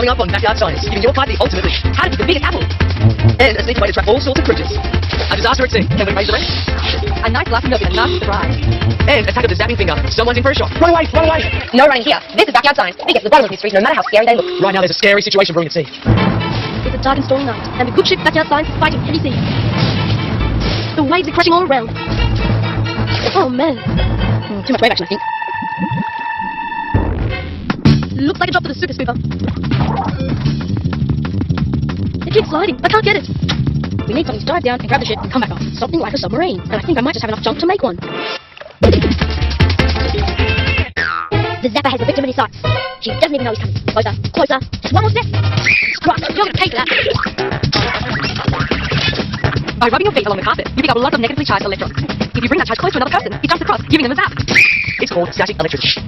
Coming up on Backyard Science, giving your kite the ultimate leash. How to pick the biggest apple. And a sneaky way to trap all sorts of creatures. A disaster at sea, can we raise the rest? A nice glass of milk and a nasty surprise. And attack of the zapping finger. Someone's in for a shock. Run away, run away. No running here. This is Backyard Science. We get to the bottom of mysteries no matter how scary they look. Right now there's a scary situation brewing at sea. It's a dark and stormy night, and the good ship Backyard Science is fighting heavy seas. The waves are crashing all around. Oh man. Too much wave action, I think. Looks like a drop for the super spooper. It keeps sliding. I can't get it. We need something to dive down and grab the ship and come back up. Something like a submarine. And I think I might just have enough jump to make one. The zapper has the victim in his sights. She doesn't even know he's coming. Closer, closer. Just one more step. Right, you're going to pay for that. By rubbing your feet along the carpet, you pick up lots of negatively charged electrons. If you bring that charge close to another person, it jumps across, giving them a zap. It's called static electricity.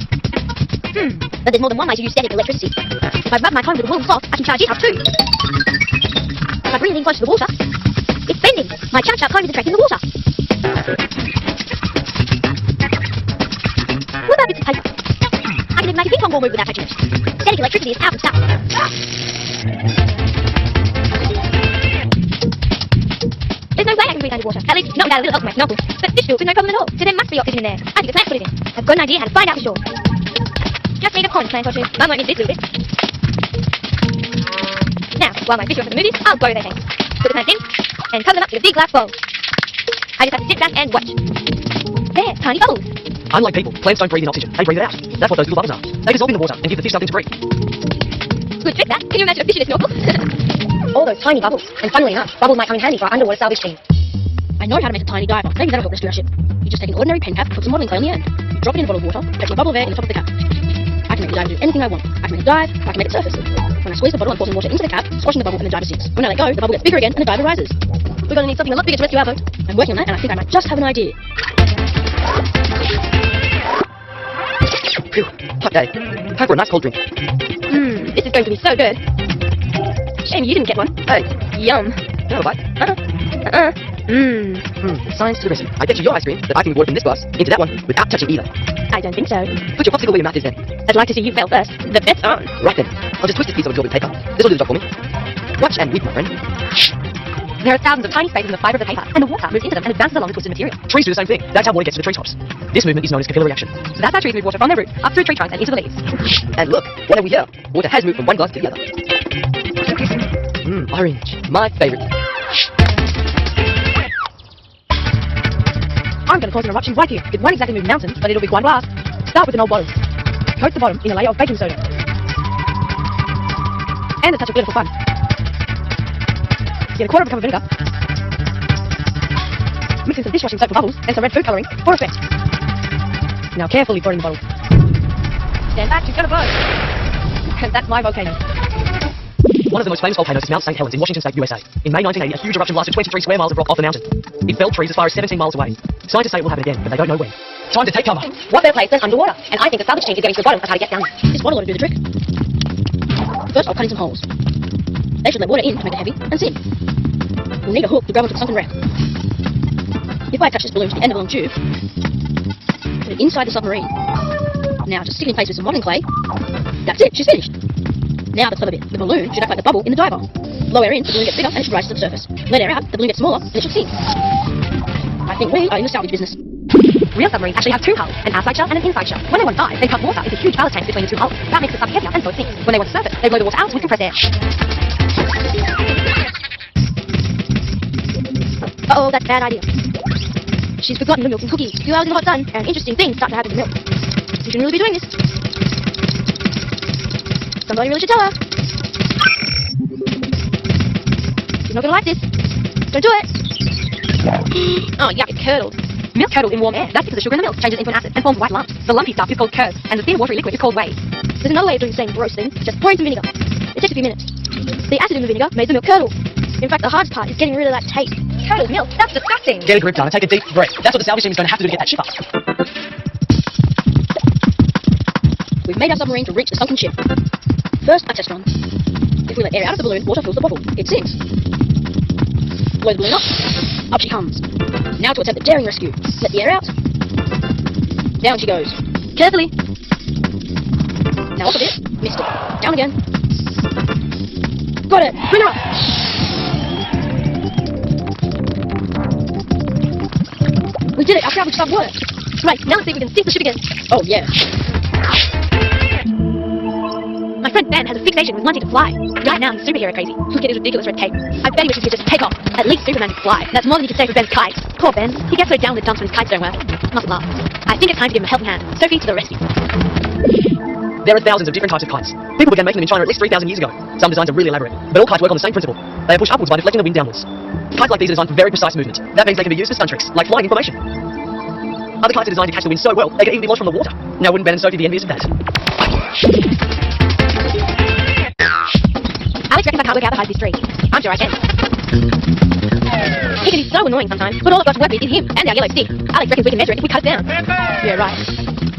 But there's more than one way to use static electricity. If I rub my cone with a wool sock, I can charge it up too. If I bring it in close to the water, it's bending. My charged up cone is attracting the water. What about bits of paper? I can even make a ping pong ball move without touching it. Static electricity is powerful stuff. There's no way I can breathe underwater. At least not without a little help from my snorkel. But fish fills with no problem at all, so there must be oxygen in there. I think the plant put it in. I've got an idea how to find out for sure. Just need a pond plant or two. Mum won't need this little bit. Now, while my fish are for the movies, I'll borrow their hands. Put the plants in, and cover them up with a big glass bowl. I just have to sit back and watch. There, tiny bubbles. Unlike people, plants don't breathe in oxygen. They breathe it out. That's what those little bubbles are. They dissolve in the water and give the fish something to breathe. Good trick, that. Can you imagine a fish in a snorkel? All those tiny bubbles. And funnily enough, bubbles might come in handy for our underwater salvage team. I know how to make a tiny diver. Maybe that'll help rescue our ship. You just take an ordinary pen cap, put some modeling clay on the end. You drop it in a bottle of water, catch a bubble of air in the top of the cap. I can make the diver do anything I want. I can make it dive, I can make it surface. When I squeeze the bottle, I'm forcing water into the cap, squashing the bubble, and the diver sinks. When I let go, the bubble gets bigger again, and the diver rises. We're going to need something a lot bigger to rescue our boat. I'm working on that, and I think I might just have an idea. Phew, hot day. Time for a nice cold drink. This is going to be so good. Shame you didn't get one. Hey. Yum. Can I have a bite? Science to the rescue. I bet you your ice cream that I can water from this glass into that one without touching either. I don't think so. Put your popsicle where your mouth is then. I'd like to see you fail first. The bet's on. Right then. I'll just twist this piece of absorbent paper. This'll do the job for me. Watch and weep, my friend. There are thousands of tiny spaces in the fibre of the paper, and the water moves into them and advances along the twisted material. Trees do the same thing. That's how water gets to the treetops. This movement is known as capillary action. So that's how trees move water from their roots up through tree trunks and into the leaves. And look, what have we here? Water has moved from one glass to the other. Orange. My favourite. I'm going to cause an eruption right here. It won't exactly move mountains, but it'll be quite glass. Start with an old bottle. Coat the bottom in a layer of baking soda. And a touch of glitter for fun. Get a quarter of a cup of vinegar. Mix in some dishwashing soap for bubbles and some red food colouring for effect. Now carefully pour in the bottle. Stand back, it's going to blow. And that's my volcano. One of the most famous volcanoes is Mount St. Helens in Washington State, USA. In May 1980, a huge eruption blasted 23 square miles of rock off the mountain. It felled trees as far as 17 miles away. Scientists say it will happen again, but they don't know when. Time to take cover. What better place than underwater? And I think the salvage team is getting to the bottom of how to get down there. This bottle ought to do the trick. First, I'll cut in some holes. They should let water in to make it heavy and sink. We'll need a hook to grab onto the sunken wrap. If I attach this balloon to the end of a long tube, put it inside the submarine. Now just stick it in place with some modeling clay. That's it, she's finished. Now the clever bit. The balloon should act like the bubble in the diver. Blow air in, the balloon gets bigger and it should rise to the surface. Let air out, the balloon gets smaller and it should sink. I think we are in the salvage business. Real submarines actually have two hulls, an outside shell and an inside shell. When they want to dive, they pump water into huge ballast tanks between the two hulls. That makes the sub heavier and so it sinks. When they want to surface, they blow the water out with compressed air. Uh-oh, that's a bad idea. She's forgotten the milk and cookies. 2 hours in the hot sun, and interesting things start to happen to milk. She shouldn't really be doing this. Somebody really should tell her. She's not gonna like this. Don't do it. Oh, yuck, it curdled. Milk curdles in warm air. That's because the sugar in the milk changes into an acid and forms white lumps. The lumpy stuff is called curds, and the thin watery liquid is called whey. There's another way of doing the same gross thing. Just pour in some vinegar. It takes a few minutes. The acid in the vinegar made the milk curdle. In fact, the hardest part is getting rid of that taste. Curdled milk? That's disgusting. Get a grip, Donna. Take a deep breath. That's what the salvage team is going to have to do to get that ship up. We've made our submarine to reach the sunken ship. First, a test run. If we let air out of the balloon, water fills the bottle. It sinks. Blow the balloon up. Up she comes. Now to attempt the daring rescue. Let the air out. Down she goes. Carefully. Now up a bit. Missed it. Down again. Got it! Bring her up! We did it! Our salvage stuff worked! Right, now let's see if we can sink the ship again. Oh, yeah. My friend Ben has a fixation with wanting to fly. Right now he's superhero crazy. Look at his ridiculous red cape. I bet he wishes he could just take off. At least Superman can fly. That's more than he can say for Ben's kite. Poor Ben. He gets so down with dumps when his kites don't work. Mustn't laugh. I think it's time to give him a helping hand. Sophie to the rescue. There are thousands of different types of kites. People began making them in China at least 3,000 years ago. Some designs are really elaborate, but all kites work on the same principle. They are pushed upwards by deflecting the wind downwards. Kites like these are designed for very precise movement. That means they can be used for stunt tricks, like flying in formation. Other kites are designed to catch the wind so well, they can even be launched from the water. Now wouldn't Ben and Sophie be envious of that? Alex reckons I can't work out the height of this tree. I'm sure I can. He can be so annoying sometimes, but all I've got to work with is him and our yellow stick. Alex reckons we can measure it if we cut it down. Yeah, right.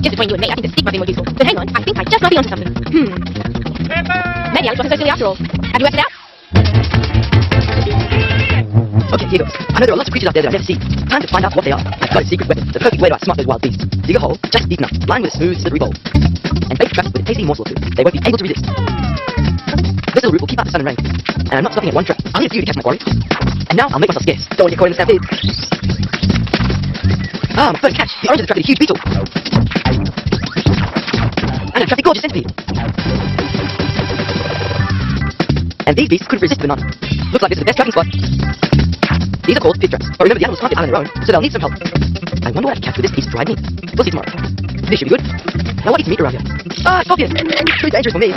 Just between you and me, I think the stick might be more useful. But hang on, I think I just might be onto something. Maybe Alex wasn't so silly after all. Have you worked it out? Okay, here goes. I know there are lots of creatures out there that I never see. Time to find out what they are. I've got a secret weapon, the perfect way to outsmart those wild beasts. Dig a hole, just deep enough, lined with a smooth, slippery bowl. And bait traps with a tasty morsel or two. They won't be able to resist. This little route will keep out the sun and rain. And I'm not stopping at one trap. I'll need a few to catch my quarry. And now I'll make myself scarce. Don't want to get caught in the stampede. Ah, my first catch. The orange has attracted a huge beetle. And a traffic gorgeous centipede. And these beasts couldn't resist the banana. Looks like this is the best trapping spot. These are called pit traps. But remember, the animals can't get out on their own, so they'll need some help. I wonder what I can catch with this piece of dried meat. We'll see tomorrow. This should be good. Now what eats meat around here? Ah, scorpion! Too dangerous for me.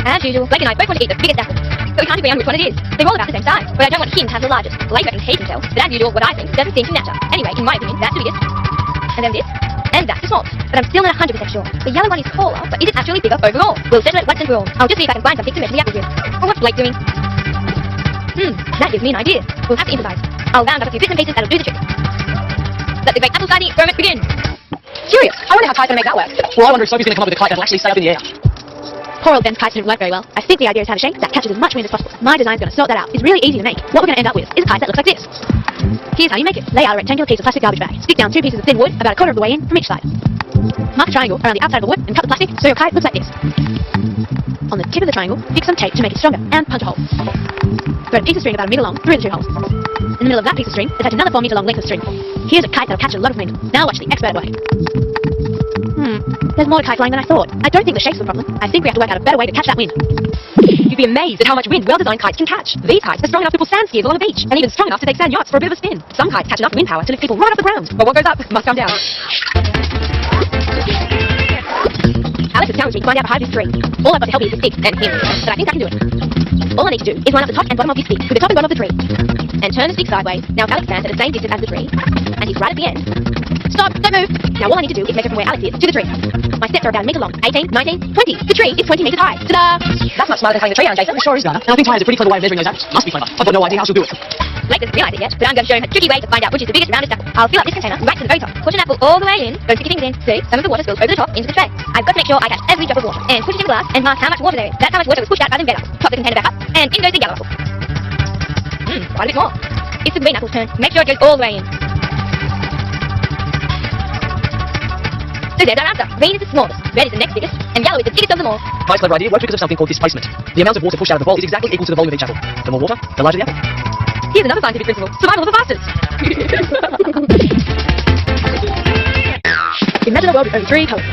As usual, Blake and I both want to eat the biggest apple. But we can't agree on which one it is. They're all about the same size, but I don't want him to have the largest. Blake reckons he can tell, but as usual, what I think doesn't seem to matter. Anyway, in my opinion, that's the biggest. And then this. And that's the smallest. But I'm still not 100% sure. The yellow one is taller, but is it actually bigger overall? We'll settle it once and for all. I'll just see if I can find something to measure the apples with. Or what's Blake doing? That gives me an idea. We'll have to improvise. I'll round up a few bits and pieces that'll do the trick. Let the great apple study experiment begin. Curious. I wonder how Ty's going to make that work. Well, I wonder if Sophie's going to come up with a kite that'll actually stay up in the air. Poor old Ben's kites didn't work very well. I think the idea is to have a shape that catches as much wind as possible. My design's going to sort that out. It's really easy to make. What we're going to end up with is a kite that looks like this. Here's how you make it. Lay out a rectangular piece of plastic garbage bag. Stick down 2 pieces of thin wood about a quarter of the way in from each side. Mark a triangle around the outside of the wood and cut the plastic so your kite looks like this. On the tip of the triangle, fix some tape to make it stronger and punch a hole. Thread a piece of string about a meter long through the 2 holes. In the middle of that piece of string, attach another 4 meter long length of string. Here's a kite that'll catch a lot of wind. Now watch the expert way. There's more to kite flying than I thought. I don't think the shape's the problem. I think we have to work out a better way to catch that wind. You'd be amazed at how much wind well-designed kites can catch. These kites are strong enough to pull sand skiers along the beach, and even strong enough to take sand yachts for a bit of a spin. Some kites catch enough wind power to lift people right off the ground. But what goes up must come down. Alex has challenged me to find out how high this tree. All I've got to help me is the stick and him, but I think I can do it. All I need to do is line up the top and bottom of his stick with the top and bottom of the tree, and turn the stick sideways. Now if Alex stands at the same distance as the tree, and he's right at the end. Stop! Don't move! Now all I need to do is measure from where Alex is to the tree. My steps are about a meter long. 18, 19, 20. The tree is 20 meters high. Ta-da! That's much smarter than cutting the tree down, Jason. It sure is, Dana. And I think Ty has a pretty clever way of measuring those apples. Must be clever. I've got no idea how she'll do it. Blake doesn't realise it yet, but I'm going to show him a tricky way to find out which is the biggest roundest apple. I'll fill up this container right to the very top. Push an apple all the way in. Don't stick your fingers in. See? Some of the water spills over the top into the tray. I've got to make sure I catch every drop of water and push it in glass and mark how much water there is. That's how much water was pushed out by the red apple. Top the container back up and in goes the yellow apple. Quite a bit more. It's the green apple's turn. Make sure it goes all the way in. So there's our answer. Green is the smallest, red is the next biggest, and yellow is the biggest of them all. Ty's clever idea works because of something called displacement. The amount of water pushed out of the bowl is exactly equal to the volume of each apple. The more water, the larger the apple. Here's another scientific principle. Survival of the fastest. Imagine a world with only 3 colours.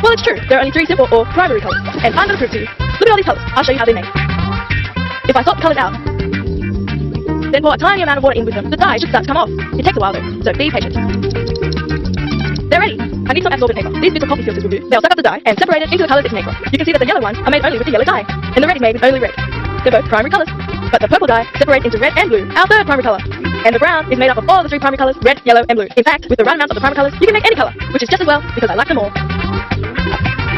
Well, it's true. There are only 3 simple or primary colours. And I'm going to prove to you. Look at all these colours. I'll show you how they're made. If I swap the colours out, then pour a tiny amount of water in with them, the dye should start to come off. It takes a while though, so be patient. They're ready. I need some absorbent paper. These bits of coffee filters will do. They'll suck up the dye and separate it into the colours it's made from. You can see that the yellow ones are made only with the yellow dye, and the red is made with only red. They're both primary colours, but the purple dye separates into red and blue, our third primary colour. And the brown is made up of all the 3 primary colours, red, yellow, and blue. In fact, with the right amount of the primary colours, you can make any colour, which is just as well because I like them all.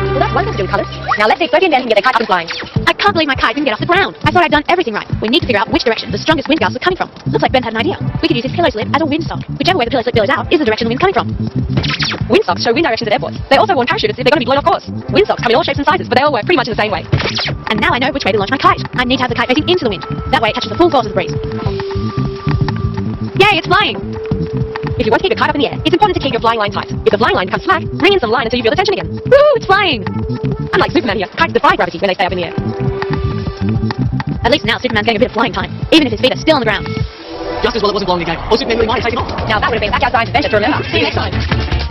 Well, that's one thing to do with colours. Now let's see if Sophie and Ben can get their kite up and flying. I can't believe my kite didn't get off the ground. I thought I'd done everything right. We need to figure out which direction the strongest wind gusts are coming from. Looks like Ben had an idea. We could use his pillow slip as a windsock. Whichever way the pillow slip billows out is the direction the wind's coming from. Windsocks show wind directions at airports. They also warn parachutists if they're going to be blown off course. Windsocks come in all shapes and sizes, but they all work pretty much in the same way. And now I know which way to launch my kite. I need to have the kite facing into the wind. That way it catches the full force of the breeze. Yay, it's flying! If you want to keep your kite up in the air, it's important to keep your flying line tight. If the flying line becomes slack, bring in some line until you feel the tension again. Woo, it's flying! Unlike Superman here, kites defy gravity when they stay up in the air. At least now Superman's getting a bit of flying time, even if his feet are still on the ground. Just as well it wasn't blowing again, or Superman really might have taken off. Now that would have been a back outside adventure to remember. See you next time.